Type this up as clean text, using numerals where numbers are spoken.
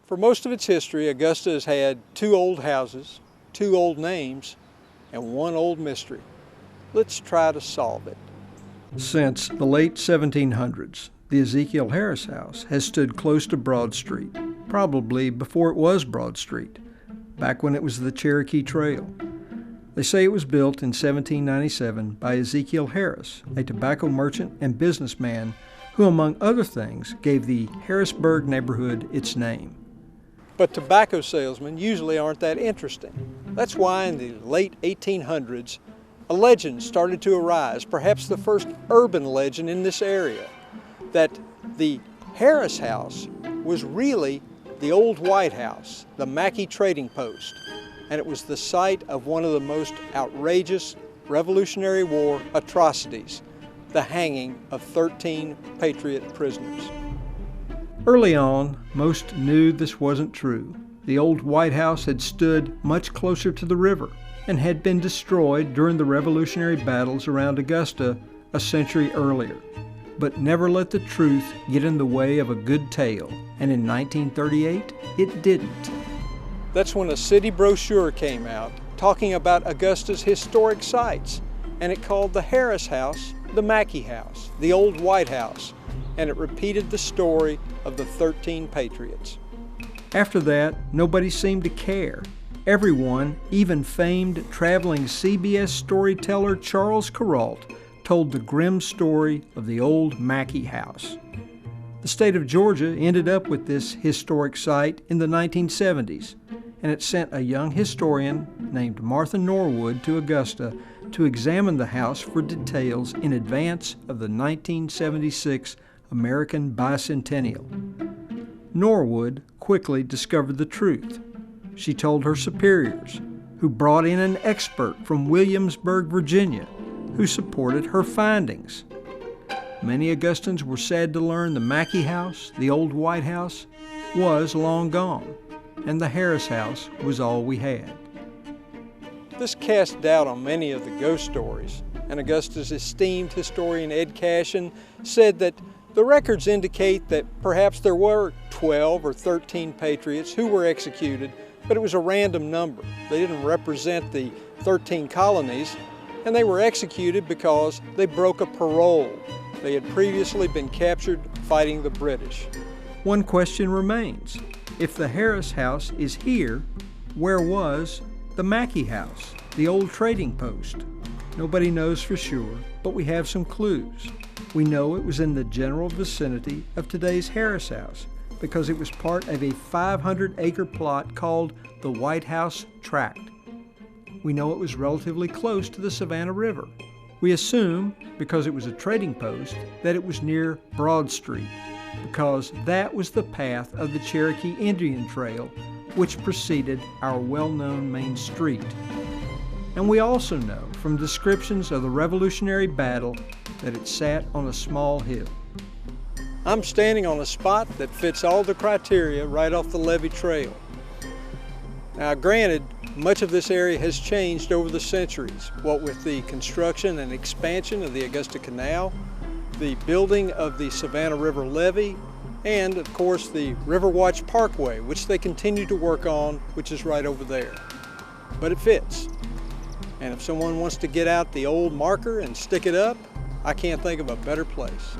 For most of its history, Augusta has had 2 old houses, 2 old names, and 1 old mystery. Let's try to solve it. Since the late 1700s, the Ezekiel Harris House has stood close to Broad Street, probably before it was Broad Street, back when it was the Cherokee Trail. They say it was built in 1797 by Ezekiel Harris, a tobacco merchant and businessman who, among other things, gave the Harrisburg neighborhood its name. But tobacco salesmen usually aren't that interesting. That's why in the late 1800s, a legend started to arise, perhaps the first urban legend in this area, that the Harris House was really the old White House, the Mackey Trading Post, and it was the site of one of the most outrageous Revolutionary War atrocities, the hanging of 13 Patriot prisoners. Early on, most knew this wasn't true. The old White House had stood much closer to the river and had been destroyed during the Revolutionary battles around Augusta a century earlier. But never let the truth get in the way of a good tale, and in 1938, it didn't. That's when a city brochure came out talking about Augusta's historic sites, and it called the Harris House the Mackey House, the old White House, and it repeated the story of the 13 Patriots. After that, nobody seemed to care. Everyone, even famed traveling CBS storyteller Charles Kuralt, told the grim story of the old Mackey House. The state of Georgia ended up with this historic site in the 1970s, and it sent a young historian named Martha Norwood to Augusta to examine the house for details in advance of the 1976 American Bicentennial. Norwood quickly discovered the truth. She told her superiors, who brought in an expert from Williamsburg, Virginia, who supported her findings. Many Augustans were sad to learn the Mackey House, the old White House, was long gone, and the Harris House was all we had. This cast doubt on many of the ghost stories, and Augusta's esteemed historian Ed Cashin said that the records indicate that perhaps there were 12 or 13 patriots who were executed, but it was a random number. They didn't represent the 13 colonies, and they were executed because they broke a parole. They had previously been captured fighting the British. One question remains. If the Harris House is here, where was the Mackey House, the old trading post? Nobody knows for sure, but we have some clues. We know it was in the general vicinity of today's Harris House because it was part of a 500-acre plot called the White House Tract. We know it was relatively close to the Savannah River. We assume, because it was a trading post, that it was near Broad Street, because that was the path of the Cherokee Indian Trail, which preceded our well-known main street. And we also know from descriptions of the Revolutionary battle that it sat on a small hill. I'm standing on a spot that fits all the criteria right off the Levee Trail. Now granted, much of this area has changed over the centuries, what with the construction and expansion of the Augusta Canal, the building of the Savannah River Levee, and of course the Riverwatch Parkway, which they continue to work on, which is right over there. But it fits. And if someone wants to get out the old marker and stick it up, I can't think of a better place.